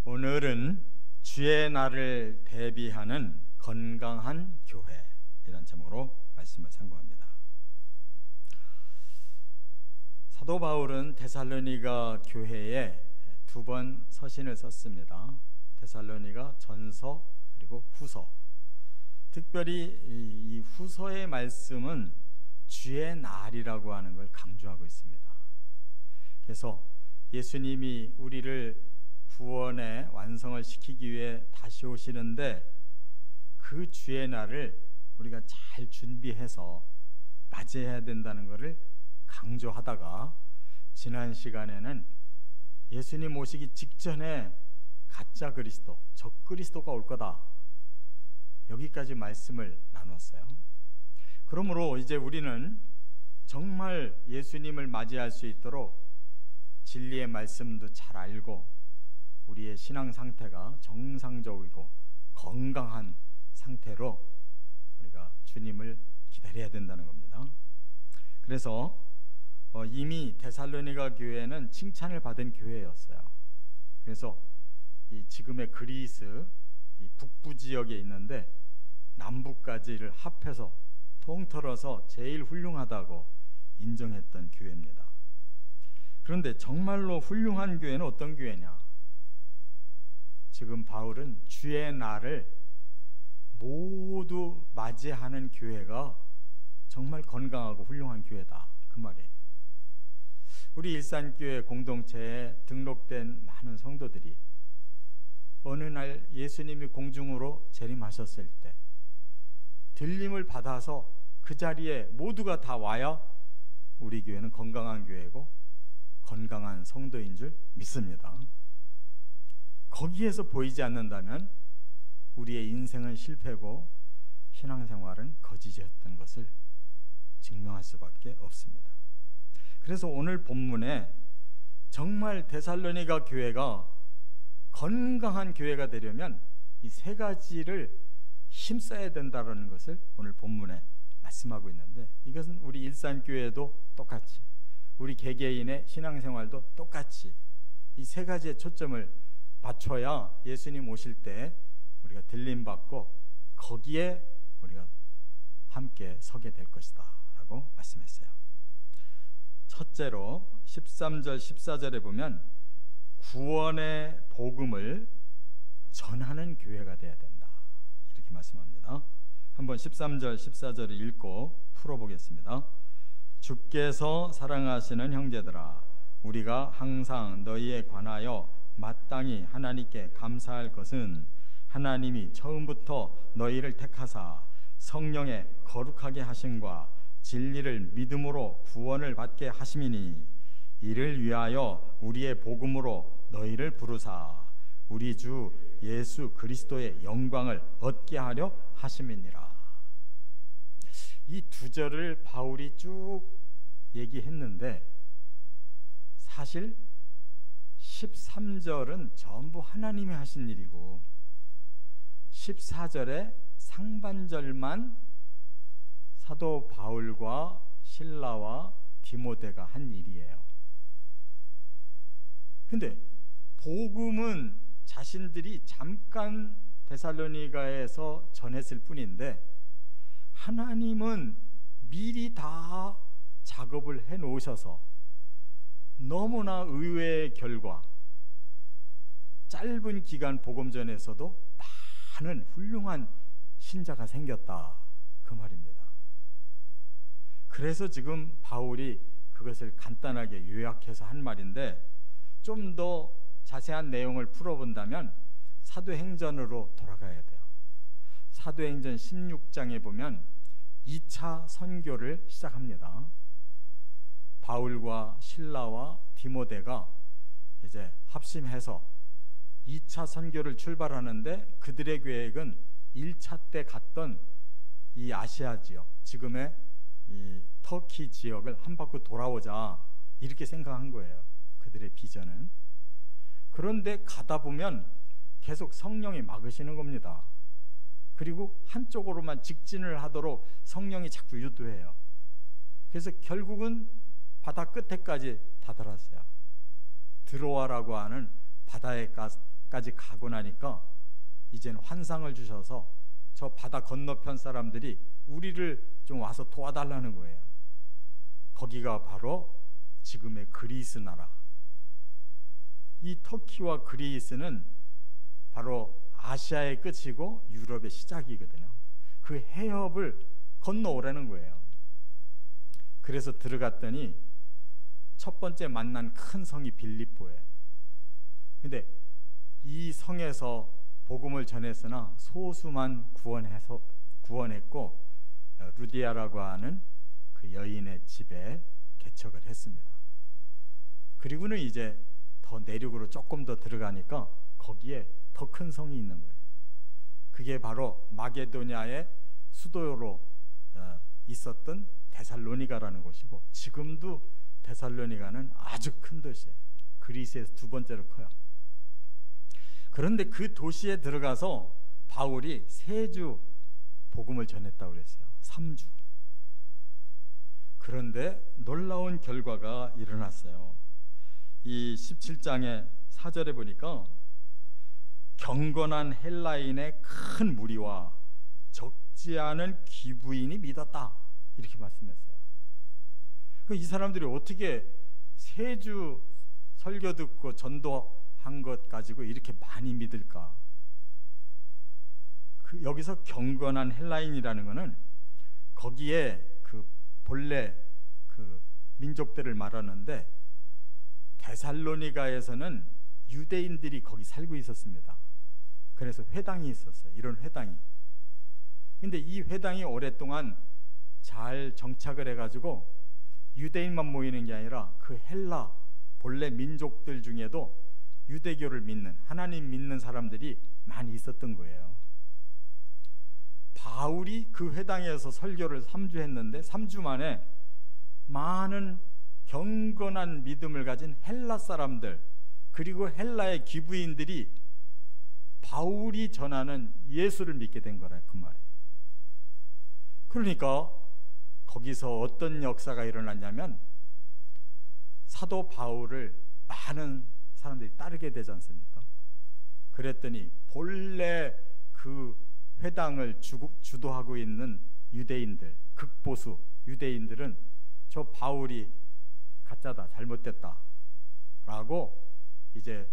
오늘은 주의 날을 대비하는 건강한 교회, 이런 제목으로 말씀을 상고합니다. 사도 바울은 데살로니가 교회에 두 번 서신을 썼습니다. 데살로니가 전서 그리고 후서. 특별히 이 후서의 말씀은 주의 날이라고 하는 걸 강조하고 있습니다. 그래서 예수님이 우리를 구원의 완성을 시키기 위해 다시 오시는데 그 주의 날을 우리가 잘 준비해서 맞이해야 된다는 것을 강조하다가, 지난 시간에는 예수님 오시기 직전에 가짜 그리스도, 적 그리스도가 올 거다, 여기까지 말씀을 나눴어요. 그러므로 이제 우리는 정말 예수님을 맞이할 수 있도록 진리의 말씀도 잘 알고 우리의 신앙 상태가 정상적이고 건강한 상태로 우리가 주님을 기다려야 된다는 겁니다. 그래서 이미 데살로니가 교회는 칭찬을 받은 교회였어요. 그래서 이 지금의 그리스 이 북부 지역에 있는데 남부까지를 합해서 통틀어서 제일 훌륭하다고 인정했던 교회입니다. 그런데 정말로 훌륭한 교회는 어떤 교회냐? 지금 바울은 주의 날을 모두 맞이하는 교회가 정말 건강하고 훌륭한 교회다, 그 말이에요. 우리 일산교회 공동체에 등록된 많은 성도들이 어느 날 예수님이 공중으로 재림하셨을 때 들림을 받아서 그 자리에 모두가 다 와야 우리 교회는 건강한 교회고 건강한 성도인 줄 믿습니다. 거기에서 보이지 않는다면 우리의 인생은 실패고 신앙생활은 거짓이었던 것을 증명할 수밖에 없습니다. 그래서 오늘 본문에 정말 데살로니가 교회가 건강한 교회가 되려면 이 세 가지를 힘써야 된다는 것을 오늘 본문에 말씀하고 있는데, 이것은 우리 일산교회도 똑같이, 우리 개개인의 신앙생활도 똑같이 이 세 가지의 초점을 맞춰야 예수님 오실 때 우리가 들림받고 거기에 우리가 함께 서게 될 것이다 라고 말씀했어요. 첫째로 13절 14절에 보면 구원의 복음을 전하는 교회가 되어야 된다, 이렇게 말씀합니다. 한번 13절 14절을 읽고 풀어보겠습니다. 주께서 사랑하시는 형제들아, 우리가 항상 너희에 관하여 마땅히 하나님께 감사할 것은 하나님이 처음부터 너희를 택하사 성령의 거룩하게 하심과 진리를 믿음으로 구원을 받게 하심이니, 이를 위하여 우리의 복음으로 너희를 부르사 우리 주 예수 그리스도의 영광을 얻게 하려 하심이니라. 이 두 절을 바울이 쭉 얘기했는데 사실 13절은 전부 하나님이 하신 일이고 14절의 상반절만 사도 바울과 실라와 디모데가 한 일이에요. 근데 복음은 자신들이 잠깐 데살로니가에서 전했을 뿐인데 하나님은 미리 다 작업을 해 놓으셔서 너무나 의외의 결과, 짧은 기간 복음전에서도 많은 훌륭한 신자가 생겼다, 그 말입니다. 그래서 지금 바울이 그것을 간단하게 요약해서 한 말인데, 좀 더 자세한 내용을 풀어본다면 사도행전으로 돌아가야 돼요. 사도행전 16장에 보면 2차 선교를 시작합니다. 바울과 실라와 디모데가 이제 합심해서 2차 선교를 출발하는데 그들의 계획은 1차 때 갔던 이 아시아 지역, 지금의 이 터키 지역을 한 바퀴 돌아오자, 이렇게 생각한 거예요. 그들의 비전은. 그런데 가다 보면 계속 성령이 막으시는 겁니다. 그리고 한쪽으로만 직진을 하도록 성령이 자꾸 유도해요. 그래서 결국은 바다 끝에까지 다다랐어요. 드로아라고 하는 바다에 바다까지 가고 나니까 이제는 환상을 주셔서 저 바다 건너편 사람들이 우리를 좀 와서 도와달라는 거예요. 거기가 바로 지금의 그리스 나라. 이 터키와 그리스는 바로 아시아의 끝이고 유럽의 시작이거든요. 그 해협을 건너오라는 거예요. 그래서 들어갔더니 첫 번째 만난 큰 성이 빌립보예요. 근데 이 성에서 복음을 전했으나 소수만 구원했고 루디아라고 하는 그 여인의 집에 개척을 했습니다. 그리고는 이제 더 내륙으로 조금 더 들어가니까 거기에 더 큰 성이 있는 거예요. 그게 바로 마게도냐의 수도로 있었던 데살로니가라는 곳이고, 지금도 데살로니가는 아주 큰 도시예요. 그리스에서 두 번째로 커요. 그런데 그 도시에 들어가서 바울이 3주 복음을 전했다고 그랬어요. 3주. 그런데 놀라운 결과가 일어났어요. 이 17장의 4절에 보니까 경건한 헬라인의 큰 무리와 적지 않은 귀부인이 믿었다, 이렇게 말씀했어요. 이 사람들이 어떻게 3주 설교 듣고 전도한 것 가지고 이렇게 많이 믿을까? 여기서 경건한 헬라인이라는 것은 거기에 그 본래 그 민족들을 말하는데, 데살로니가에서는 유대인들이 거기 살고 있었습니다. 그래서 회당이 있었어요. 이런 회당이. 근데 이 회당이 오랫동안 잘 정착을 해가지고 유대인만 모이는 게 아니라 그 헬라 본래 민족들 중에도 유대교를 믿는, 하나님 믿는 사람들이 많이 있었던 거예요. 바울이 그 회당에서 설교를 3주 했는데 3주 만에 많은 경건한 믿음을 가진 헬라 사람들, 그리고 헬라의 기부인들이 바울이 전하는 예수를 믿게 된 거라, 그 말이에요. 그러니까 거기서 어떤 역사가 일어났냐면, 사도 바울을 많은 사람들이 따르게 되지 않습니까? 그랬더니 본래 그 회당을 주도하고 있는 유대인들, 극보수 유대인들은 저 바울이 가짜다, 잘못됐다 라고 이제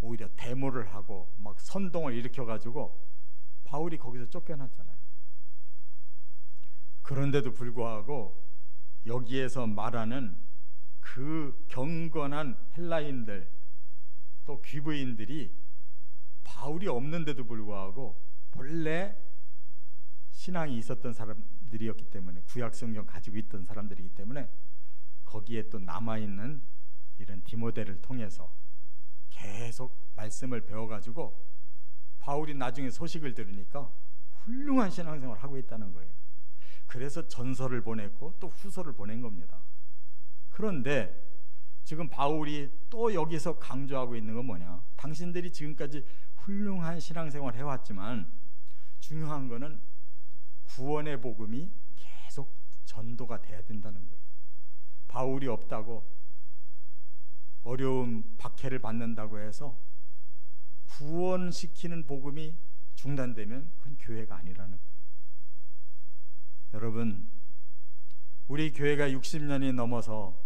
오히려 데모를 하고 막 선동을 일으켜가지고 바울이 거기서 쫓겨났잖아요. 그런데도 불구하고 여기에서 말하는 그 경건한 헬라인들, 또 귀부인들이 바울이 없는데도 불구하고 본래 신앙이 있었던 사람들이었기 때문에, 구약 성경 가지고 있던 사람들이기 때문에 거기에 또 남아있는 이런 디모데를 통해서 계속 말씀을 배워가지고 바울이 나중에 소식을 들으니까 훌륭한 신앙생활을 하고 있다는 거예요. 그래서 전서를 보냈고 또 후서를 보낸 겁니다. 그런데 지금 바울이 또 여기서 강조하고 있는 건 뭐냐? 당신들이 지금까지 훌륭한 신앙생활을 해왔지만 중요한 거는 구원의 복음이 계속 전도가 돼야 된다는 거예요. 바울이 없다고 어려움, 박해를 받는다고 해서 구원시키는 복음이 중단되면 그건 교회가 아니라는 거예요. 여러분, 우리 교회가 60년이 넘어서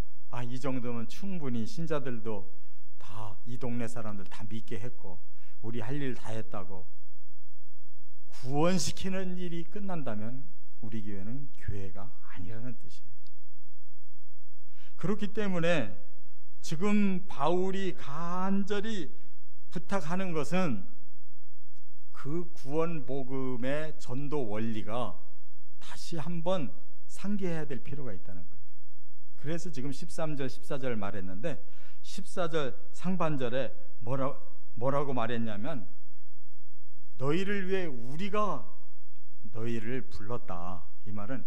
이 정도면 충분히 신자들도 다 이 동네 사람들 다 믿게 했고 우리 할 일 다 했다고 구원시키는 일이 끝난다면 우리 교회는 교회가 아니라는 뜻이에요. 그렇기 때문에 지금 바울이 간절히 부탁하는 것은 그 구원 복음의 전도 원리가 다시 한번 상기해야 될 필요가 있다는 거예요. 그래서 지금 13절 14절 말했는데 14절 상반절에 뭐라고 말했냐면, 너희를 위해 우리가 너희를 불렀다. 이 말은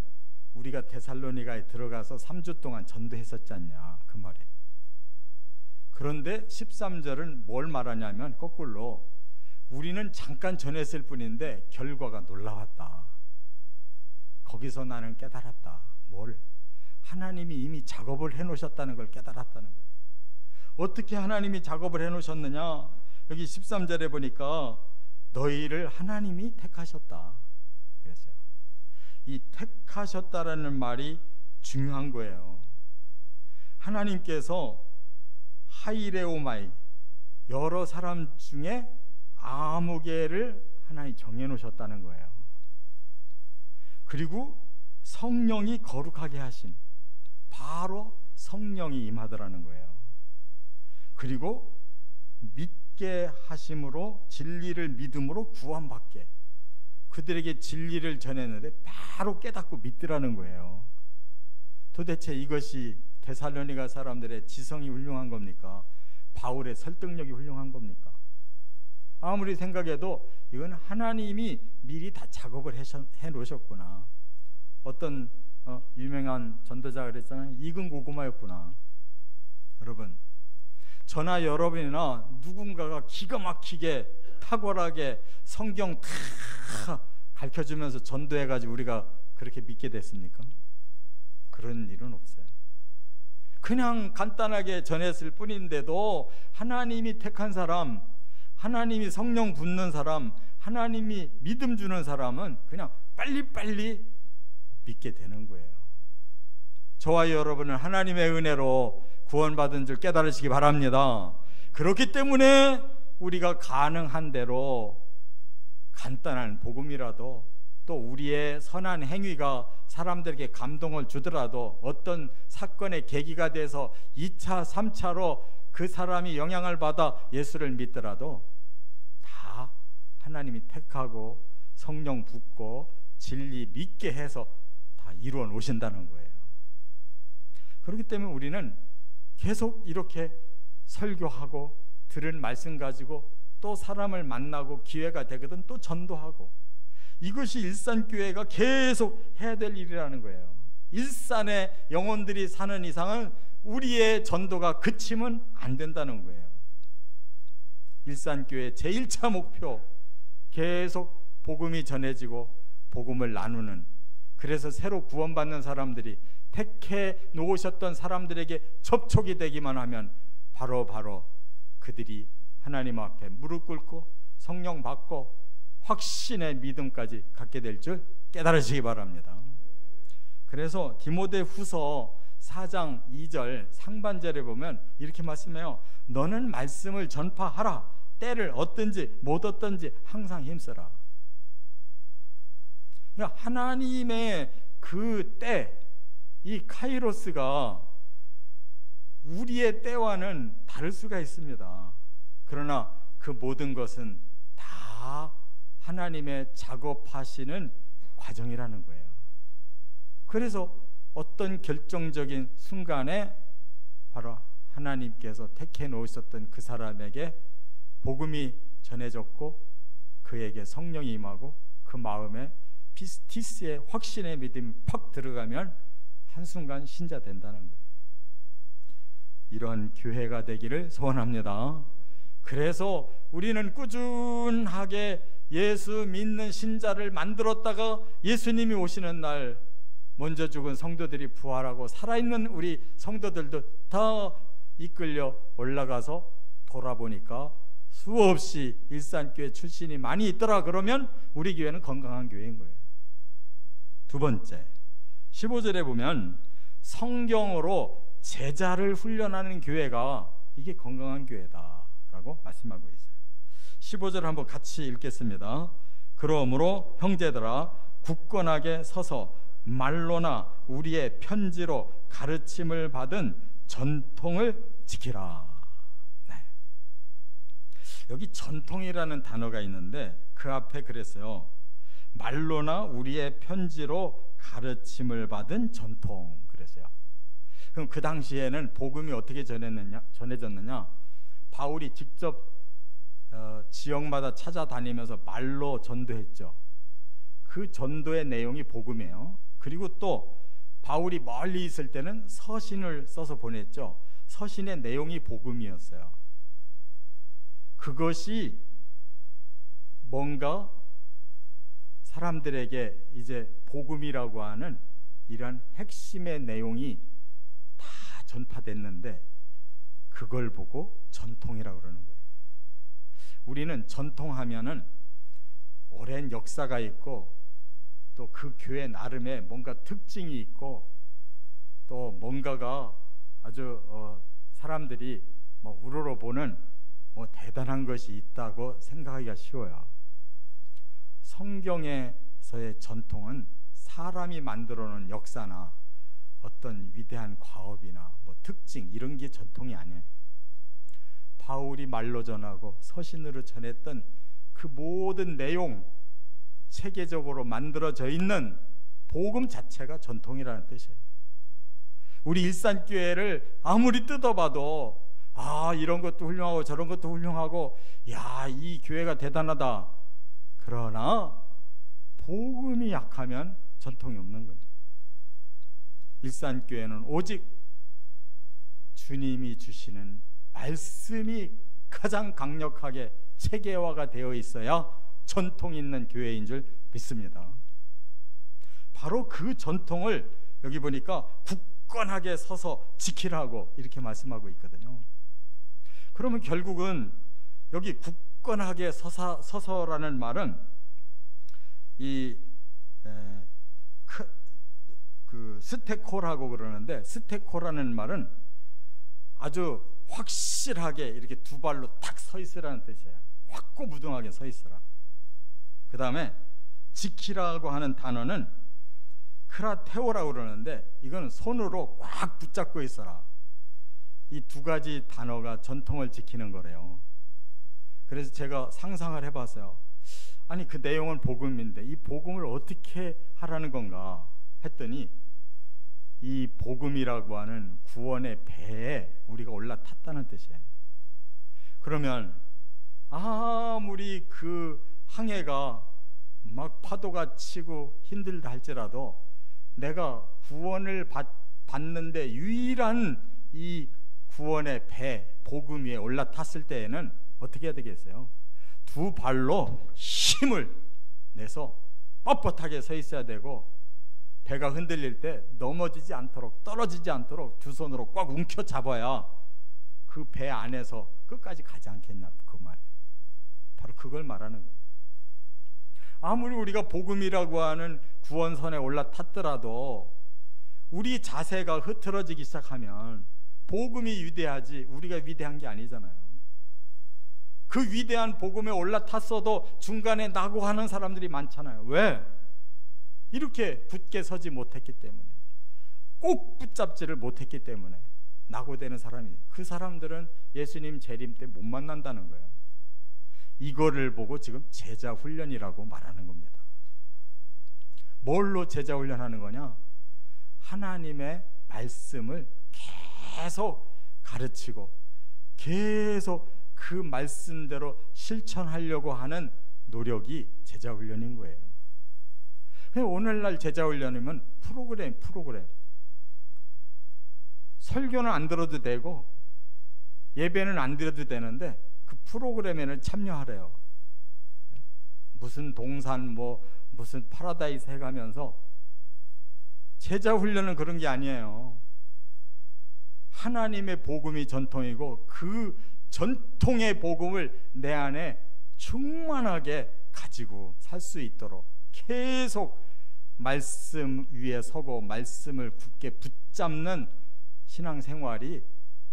우리가 데살로니가에 들어가서 3주 동안 전도했었지 않냐, 그 말이에요. 그런데 13절은 뭘 말하냐면 거꾸로 우리는 잠깐 전했을 뿐인데 결과가 놀라웠다. 거기서 나는 깨달았다. 뭘? 하나님이 이미 작업을 해놓으셨다는 걸 깨달았다는 거예요. 어떻게 하나님이 작업을 해놓으셨느냐? 여기 13절에 보니까 너희를 하나님이 택하셨다 그랬어요. 이 택하셨다라는 말이 중요한 거예요. 하나님께서 하이레오마이, 여러 사람 중에 아무 개를 하나님 정해놓으셨다는 거예요. 그리고 성령이 거룩하게 하심, 바로 성령이 임하더라는 거예요. 그리고 믿게 하심으로, 진리를 믿음으로 구원받게, 그들에게 진리를 전했는데 바로 깨닫고 믿더라는 거예요. 도대체 이것이 데살로니가 사람들의 지성이 훌륭한 겁니까? 바울의 설득력이 훌륭한 겁니까? 아무리 생각해도 이건 하나님이 미리 다 작업을 해 놓으셨구나. 어떤 유명한 전도자가 그랬잖아요. 익은 고구마였구나. 여러분, 저나 여러분이나 누군가가 기가 막히게 탁월하게 성경 다 가르쳐주면서 전도해가지고 우리가 그렇게 믿게 됐습니까? 그런 일은 없어요. 그냥 간단하게 전했을 뿐인데도 하나님이 택한 사람, 하나님이 성령 붓는 사람, 하나님이 믿음 주는 사람은 그냥 빨리빨리 믿게 되는 거예요. 저와 여러분은 하나님의 은혜로 구원받은 줄 깨달으시기 바랍니다. 그렇기 때문에 우리가 가능한 대로 간단한 복음이라도, 또 우리의 선한 행위가 사람들에게 감동을 주더라도, 어떤 사건의 계기가 돼서 2차, 3차로 그 사람이 영향을 받아 예수를 믿더라도 다 하나님이 택하고 성령 붓고 진리 믿게 해서 다 이루어 놓으신다는 거예요. 그렇기 때문에 우리는 계속 이렇게 설교하고 들은 말씀 가지고 또 사람을 만나고 기회가 되거든 또 전도하고, 이것이 일산교회가 계속 해야 될 일이라는 거예요. 일산의 영혼들이 사는 이상은 우리의 전도가 그치면 안 된다는 거예요. 일산교회 제1차 목표, 계속 복음이 전해지고 복음을 나누는, 그래서 새로 구원받는 사람들이 택해 놓으셨던 사람들에게 접촉이 되기만 하면 바로 그들이 하나님 앞에 무릎 꿇고 성령 받고 확신의 믿음까지 갖게 될 줄 깨달으시기 바랍니다. 그래서 디모데후서 4장 2절 상반절에 보면 이렇게 말씀해요. 너는 말씀을 전파하라. 때를 얻든지 못 얻든지 항상 힘써라. 그러니까 하나님의 그 때, 이 카이로스가 우리의 때와는 다를 수가 있습니다. 그러나 그 모든 것은 다 하나님의 작업하시는 과정이라는 거예요. 그래서 어떤 결정적인 순간에 바로 하나님께서 택해 놓으셨던 그 사람에게 복음이 전해졌고 그에게 성령이 임하고 그 마음에 피스티스의 확신의 믿음이 팍 들어가면 한순간 신자 된다는 거예요. 이런 교회가 되기를 소원합니다. 그래서 우리는 꾸준하게 예수 믿는 신자를 만들었다가 예수님이 오시는 날 먼저 죽은 성도들이 부활하고 살아있는 우리 성도들도 다 이끌려 올라가서 돌아보니까 수없이 일산교회 출신이 많이 있더라. 그러면 우리 교회는 건강한 교회인 거예요. 두 번째, 15절에 보면 성경으로 제자를 훈련하는 교회가 이게 건강한 교회다라고 말씀하고 있어요. 15절 한번 같이 읽겠습니다. 그러므로 형제들아 굳건하게 서서 말로나 우리의 편지로 가르침을 받은 전통을 지키라. 네. 여기 전통이라는 단어가 있는데 그 앞에 그랬어요. 말로나 우리의 편지로 가르침을 받은 전통 그랬어요. 그럼 그 당시에는 복음이 어떻게 전해졌느냐? 바울이 직접 지역마다 찾아다니면서 말로 전도했죠. 그 전도의 내용이 복음이에요. 그리고 또 바울이 멀리 있을 때는 서신을 써서 보냈죠. 서신의 내용이 복음이었어요. 그것이 뭔가 사람들에게 이제 복음이라고 하는 이런 핵심의 내용이 다 전파됐는데 그걸 보고 전통이라고 그러는 거예요. 우리는 전통하면은 오랜 역사가 있고 또 그 교회 나름의 뭔가 특징이 있고 또 뭔가가 아주 사람들이 뭐 우러러보는 뭐 대단한 것이 있다고 생각하기가 쉬워요. 성경에서의 전통은 사람이 만들어 놓은 역사나 어떤 위대한 과업이나 뭐 특징 이런 게 전통이 아니에요. 바울이 말로 전하고 서신으로 전했던 그 모든 내용, 체계적으로 만들어져 있는 복음 자체가 전통이라는 뜻이에요. 우리 일산교회를 아무리 뜯어봐도 이런 것도 훌륭하고 저런 것도 훌륭하고 이 교회가 대단하다. 그러나 복음이 약하면 전통이 없는 거예요. 일산교회는 오직 주님이 주시는 말씀이 가장 강력하게 체계화가 되어 있어야 전통 있는 교회인 줄 믿습니다. 바로 그 전통을 여기 보니까 굳건하게 서서 지키라고 이렇게 말씀하고 있거든요. 그러면 결국은 여기 굳건하게 서서라는 말은 그 스테코라고 그러는데, 스테코라는 말은 아주 확실하게 이렇게 두 발로 딱 서 있으라는 뜻이에요. 확고부동하게 서 있으라. 그 다음에 지키라고 하는 단어는 크라테오라고 그러는데, 이건 손으로 꽉 붙잡고 있어라. 이 두 가지 단어가 전통을 지키는 거래요. 그래서 제가 상상을 해봤어요. 아니 그 내용은 복음인데 이 복음을 어떻게 하라는 건가 했더니, 이 복음이라고 하는 구원의 배에 우리가 올라탔다는 뜻이에요. 그러면 아무리 그 항해가 막 파도가 치고 힘들다 할지라도 내가 구원을 받는데 유일한 이 구원의 배 복음 위에 올라탔을 때에는 어떻게 해야 되겠어요? 두 발로 힘을 내서 뻣뻣하게 서 있어야 되고, 배가 흔들릴 때 넘어지지 않도록, 떨어지지 않도록 두 손으로 꽉 움켜 잡아야 그 배 안에서 끝까지 가지 않겠냐, 그 말이에요. 바로 그걸 말하는 거예요. 아무리 우리가 복음이라고 하는 구원선에 올라탔더라도 우리 자세가 흐트러지기 시작하면 복음이 위대하지 우리가 위대한 게 아니잖아요. 그 위대한 복음에 올라탔어도 중간에 낙오하는 사람들이 많잖아요. 왜? 이렇게 굳게 서지 못했기 때문에, 꼭 붙잡지를 못했기 때문에 낙오되는 사람이, 그 사람들은 예수님 재림 때 못 만난다는 거예요. 이거를 보고 지금 제자 훈련이라고 말하는 겁니다. 뭘로 제자 훈련하는 거냐? 하나님의 말씀을 계속 가르치고 계속 그 말씀대로 실천하려고 하는 노력이 제자 훈련인 거예요. 오늘날 제자 훈련이면 프로그램. 설교는 안 들어도 되고 예배는 안 드려도 되는데 그 프로그램에는 참여하래요. 무슨 동산 무슨 파라다이스 해가면서. 제자 훈련은 그런 게 아니에요. 하나님의 복음이 전통이고 그 전통의 복음을 내 안에 충만하게 가지고 살 수 있도록 계속 말씀 위에 서고 말씀을 굳게 붙잡는 신앙생활이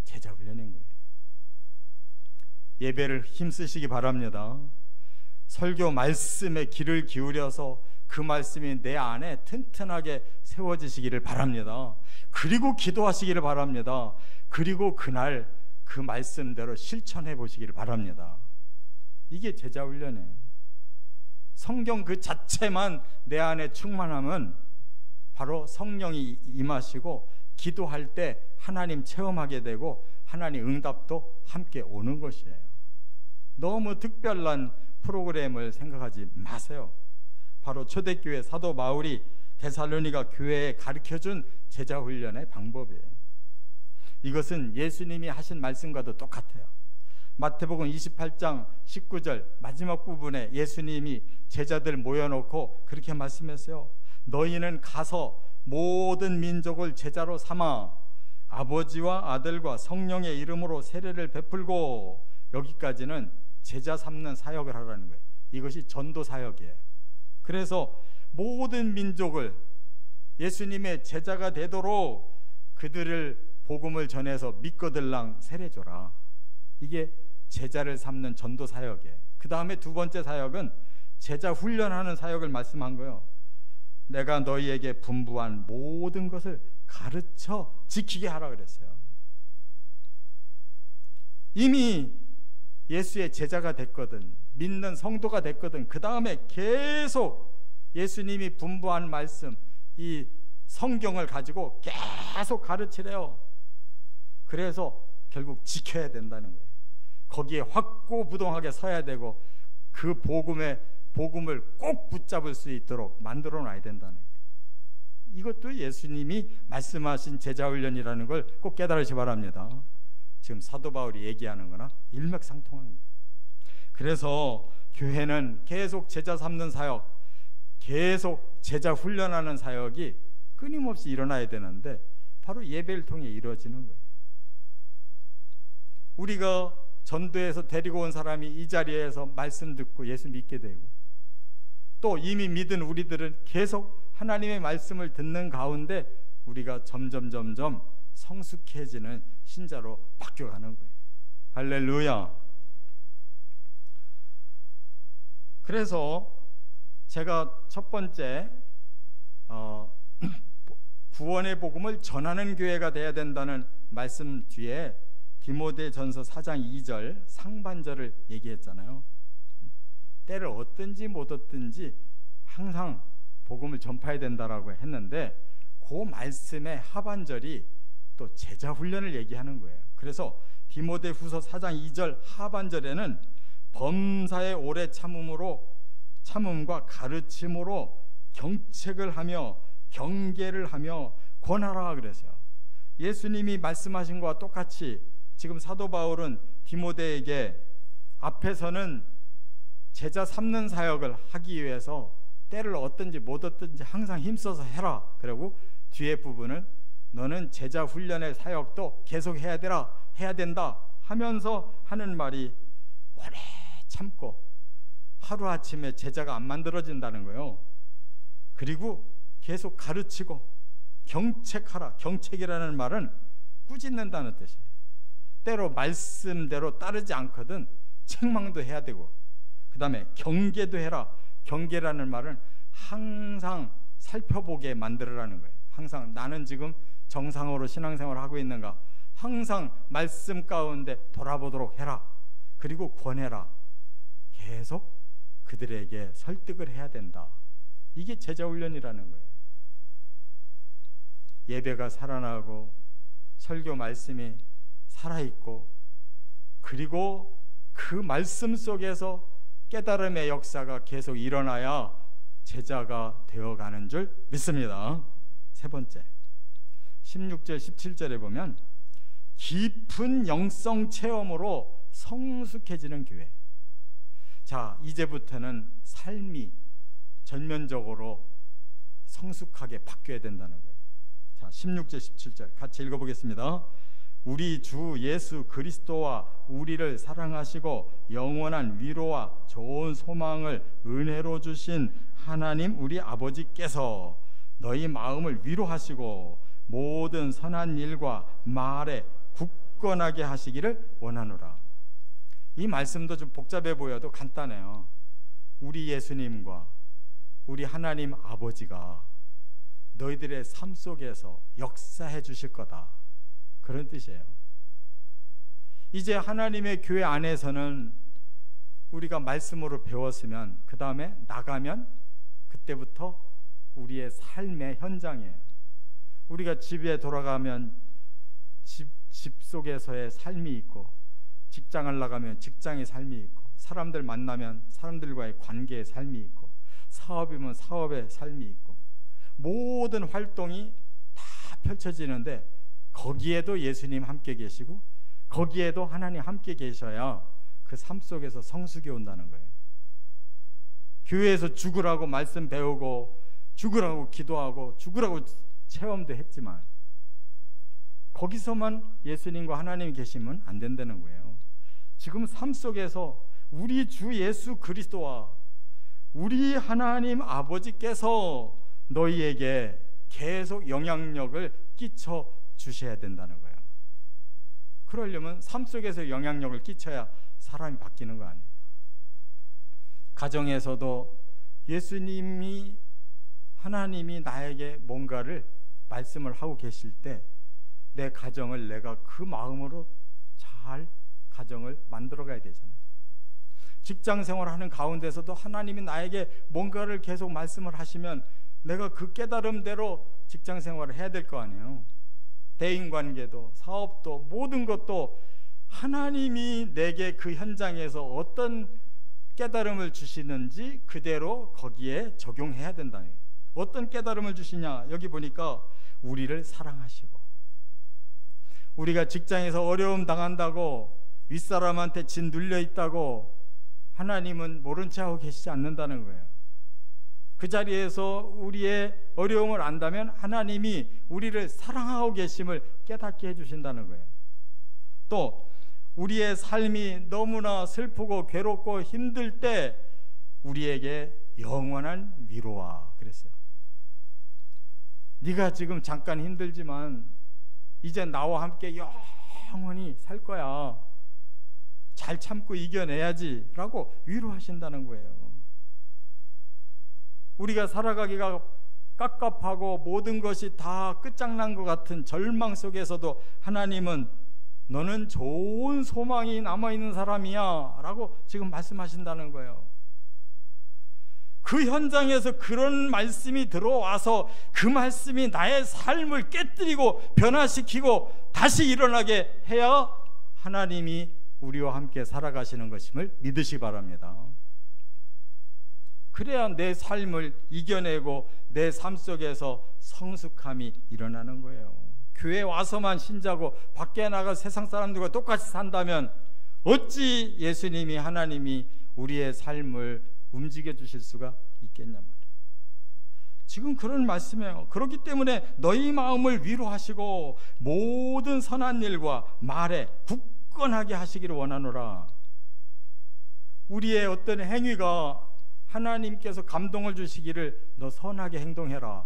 제자 훈련인 거예요. 예배를 힘쓰시기 바랍니다. 설교 말씀에 귀를 기울여서 그 말씀이 내 안에 튼튼하게 세워지시기를 바랍니다. 그리고 기도하시기를 바랍니다. 그리고 그날 그 말씀대로 실천해 보시기를 바랍니다. 이게 제자 훈련이에요. 성경 그 자체만 내 안에 충만하면 바로 성령이 임하시고 기도할 때 하나님 체험하게 되고 하나님 응답도 함께 오는 것이에요. 너무 특별한 프로그램을 생각하지 마세요. 바로 초대교회 사도 바울이 데살로니가 교회에 가르쳐준 제자훈련의 방법이에요. 이것은 예수님이 하신 말씀과도 똑같아요. 마태복음 28장 19절 마지막 부분에 예수님이 제자들 모여놓고 그렇게 말씀했어요. 너희는 가서 모든 민족을 제자로 삼아 아버지와 아들과 성령의 이름으로 세례를 베풀고, 여기까지는 제자 삼는 사역을 하라는 거예요. 이것이 전도 사역이에요. 그래서 모든 민족을 예수님의 제자가 되도록 그들을 복음을 전해서 믿거들랑 세례줘라. 이게 제자를 삼는 전도 사역이에요. 그 다음에 두 번째 사역은 제자 훈련하는 사역을 말씀한 거예요. 내가 너희에게 분부한 모든 것을 가르쳐 지키게 하라 그랬어요. 이미 예수의 제자가 됐거든, 믿는 성도가 됐거든, 그 다음에 계속 예수님이 분부한 말씀, 이 성경을 가지고 계속 가르치래요. 그래서 결국 지켜야 된다는 거예요. 거기에 확고부동하게 서야 되고 그 복음을 꼭 붙잡을 수 있도록 만들어 놔야 된다는 거예요. 이것도 예수님이 말씀하신 제자훈련이라는 걸 꼭 깨달으시 바랍니다. 지금 사도 바울이 얘기하는 거나 일맥상통한 거예요. 그래서 교회는 계속 제자 삼는 사역, 계속 제자 훈련하는 사역이 끊임없이 일어나야 되는데 바로 예배를 통해 이루어지는 거예요. 우리가 전도해서 데리고 온 사람이 이 자리에서 말씀 듣고 예수 믿게 되고, 또 이미 믿은 우리들은 계속 하나님의 말씀을 듣는 가운데 우리가 점점 성숙해지는 신자로 바뀌어가는 거예요. 할렐루야. 그래서 제가 첫 번째 구원의 복음을 전하는 교회가 돼야 된다는 말씀 뒤에 디모데전서 4장 2절 상반절을 얘기했잖아요. 때를 얻든지 못 얻든지 항상 복음을 전파해야 된다라고 했는데, 그 말씀의 하반절이 또 제자 훈련을 얘기하는 거예요. 그래서 디모데후서 4장 2절 하반절에는 범사의 오래 참음과 가르침으로 경책을 하며 경계를 하며 권하라 그랬어요. 예수님이 말씀하신 것과 똑같이 지금 사도 바울은 디모데에게 앞에서는 제자 삼는 사역을 하기 위해서 때를 얻든지 못 얻든지 항상 힘써서 해라. 그리고 뒤에 부분은 너는 제자 훈련의 사역도 계속 해야 된다 하면서 하는 말이 오래 참고 하루아침에 제자가 안 만들어진다는 거예요. 그리고 계속 가르치고 경책하라. 경책이라는 말은 꾸짖는다는 뜻이에요. 때로 말씀대로 따르지 않거든 책망도 해야 되고, 그 다음에 경계도 해라. 경계라는 말은 항상 살펴보게 만들으라는 거예요. 항상 나는 지금 정상으로 신앙생활을 하고 있는가, 항상 말씀 가운데 돌아보도록 해라. 그리고 권해라. 계속 그들에게 설득을 해야 된다. 이게 제자훈련이라는 거예요. 예배가 살아나고 설교 말씀이 살아있고, 그리고 그 말씀 속에서 깨달음의 역사가 계속 일어나야 제자가 되어가는 줄 믿습니다. 세 번째, 16절 17절에 보면 깊은 영성 체험으로 성숙해지는 교회. 자, 이제부터는 삶이 전면적으로 성숙하게 바뀌어야 된다는 거예요. 자, 16절 17절 같이 읽어보겠습니다. 우리 주 예수 그리스도와 우리를 사랑하시고 영원한 위로와 좋은 소망을 은혜로 주신 하나님 우리 아버지께서 너희 마음을 위로하시고 모든 선한 일과 말에 굳건하게 하시기를 원하노라. 이 말씀도 좀 복잡해 보여도 간단해요. 우리 예수님과 우리 하나님 아버지가 너희들의 삶 속에서 역사해 주실 거다, 그런 뜻이에요. 이제 하나님의 교회 안에서는 우리가 말씀으로 배웠으면 그 다음에 나가면 그때부터 우리의 삶의 현장이에요. 우리가 집에 돌아가면 집 속에서의 삶이 있고, 직장을 나가면 직장의 삶이 있고, 사람들 만나면 사람들과의 관계의 삶이 있고, 사업이면 사업의 삶이 있고, 모든 활동이 다 펼쳐지는데 거기에도 예수님 함께 계시고 거기에도 하나님 함께 계셔야 그 삶 속에서 성숙이 온다는 거예요. 교회에서 죽으라고 말씀 배우고 죽으라고 기도하고 죽으라고 체험도 했지만 거기서만 예수님과 하나님이 계시면 안 된다는 거예요. 지금 삶 속에서 우리 주 예수 그리스도와 우리 하나님 아버지께서 너희에게 계속 영향력을 끼쳐 주셔야 된다는 거예요. 그러려면 삶 속에서 영향력을 끼쳐야 사람이 바뀌는 거 아니에요. 가정에서도 예수님이, 하나님이 나에게 뭔가를 말씀을 하고 계실 때 내 가정을 내가 그 마음으로 잘 가정을 만들어 가야 되잖아요. 직장 생활하는 가운데서도 하나님이 나에게 뭔가를 계속 말씀을 하시면 내가 그 깨달음대로 직장 생활을 해야 될 거 아니에요. 대인관계도, 사업도, 모든 것도 하나님이 내게 그 현장에서 어떤 깨달음을 주시는지 그대로 거기에 적용해야 된다는 거예요. 어떤 깨달음을 주시냐? 여기 보니까 우리를 사랑하시고, 우리가 직장에서 어려움 당한다고 윗사람한테 진 눌려 있다고 하나님은 모른 체 하고 계시지 않는다는 거예요. 그 자리에서 우리의 어려움을 안다면 하나님이 우리를 사랑하고 계심을 깨닫게 해주신다는 거예요. 또 우리의 삶이 너무나 슬프고 괴롭고 힘들 때 우리에게 영원한 위로와 그랬어요. 네가 지금 잠깐 힘들지만 이제 나와 함께 영원히 살 거야. 잘 참고 이겨내야지 라고 위로하신다는 거예요. 우리가 살아가기가 깝깝하고 모든 것이 다 끝장난 것 같은 절망 속에서도 하나님은 너는 좋은 소망이 남아있는 사람이야 라고 지금 말씀하신다는 거예요. 그 현장에서 그런 말씀이 들어와서 그 말씀이 나의 삶을 깨뜨리고 변화시키고 다시 일어나게 해야 하나님이 우리와 함께 살아가시는 것임을 믿으시기 바랍니다. 그래야 내 삶을 이겨내고 내 삶 속에서 성숙함이 일어나는 거예요. 교회 와서만 신자고 밖에 나가 세상 사람들과 똑같이 산다면 어찌 예수님이, 하나님이 우리의 삶을 움직여 주실 수가 있겠냐 말이에요. 지금 그런 말씀이에요. 그렇기 때문에 너희 마음을 위로하시고 모든 선한 일과 말에 굳건하게 하시기를 원하노라. 우리의 어떤 행위가 하나님께서 감동을 주시기를 너 선하게 행동해라.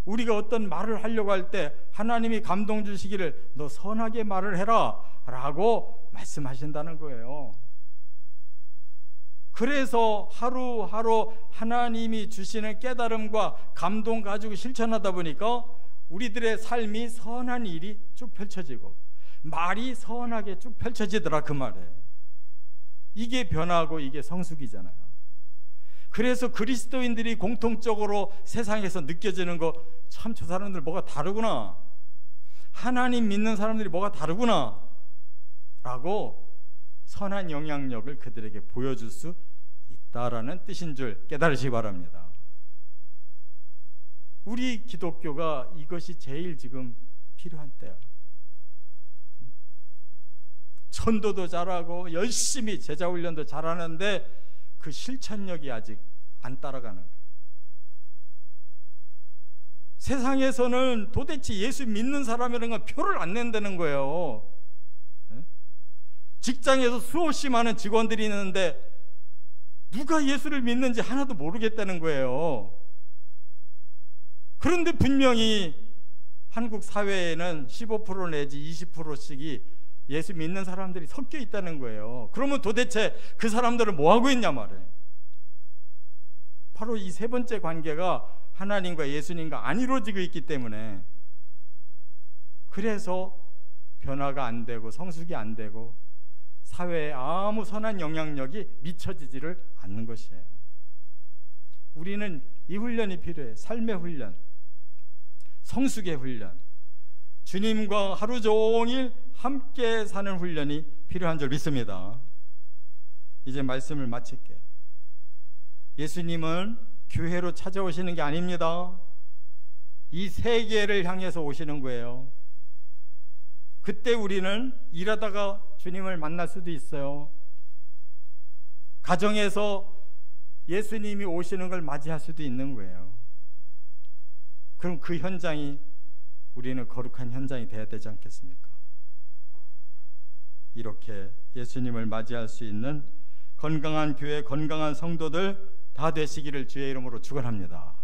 우리가 어떤 말을 하려고 할 때 하나님이 감동 주시기를 너 선하게 말을 해라 라고 말씀하신다는 거예요. 그래서 하루하루 하나님이 주시는 깨달음과 감동 가지고 실천하다 보니까 우리들의 삶이 선한 일이 쭉 펼쳐지고 말이 선하게 쭉 펼쳐지더라 그 말에. 이게 변화하고 이게 성숙이잖아요. 그래서 그리스도인들이 공통적으로 세상에서 느껴지는 거, 참 저 사람들 뭐가 다르구나, 하나님 믿는 사람들이 뭐가 다르구나 라고 선한 영향력을 그들에게 보여줄 수 있다라는 뜻인 줄 깨달으시기 바랍니다. 우리 기독교가 이것이 제일 지금 필요한 때야. 전도도 잘하고 열심히 제자훈련도 잘하는데 그 실천력이 아직 안 따라가는 거예요. 세상에서는 도대체 예수 믿는 사람이라는 건 표를 안 낸다는 거예요. 직장에서 수없이 많은 직원들이 있는데 누가 예수를 믿는지 하나도 모르겠다는 거예요. 그런데 분명히 한국 사회에는 15% 내지 20%씩이 예수 믿는 사람들이 섞여 있다는 거예요. 그러면 도대체 그 사람들은 뭐 하고 있냐 말이에요. 바로 이 세 번째 관계가 하나님과 예수님과 안 이루어지고 있기 때문에, 그래서 변화가 안 되고 성숙이 안 되고 사회에 아무 선한 영향력이 미쳐지지를 않는 것이에요. 우리는 이 훈련이 필요해요. 삶의 훈련, 성숙의 훈련, 주님과 하루 종일 함께 사는 훈련이 필요한 줄 믿습니다. 이제 말씀을 마칠게요. 예수님은 교회로 찾아오시는 게 아닙니다. 이 세계를 향해서 오시는 거예요. 그때 우리는 일하다가 주님을 만날 수도 있어요. 가정에서 예수님이 오시는 걸 맞이할 수도 있는 거예요. 그럼 그 현장이 우리는 거룩한 현장이 되어야 되지 않겠습니까? 이렇게 예수님을 맞이할 수 있는 건강한 교회, 건강한 성도들 다 되시기를 주의 이름으로 축원합니다.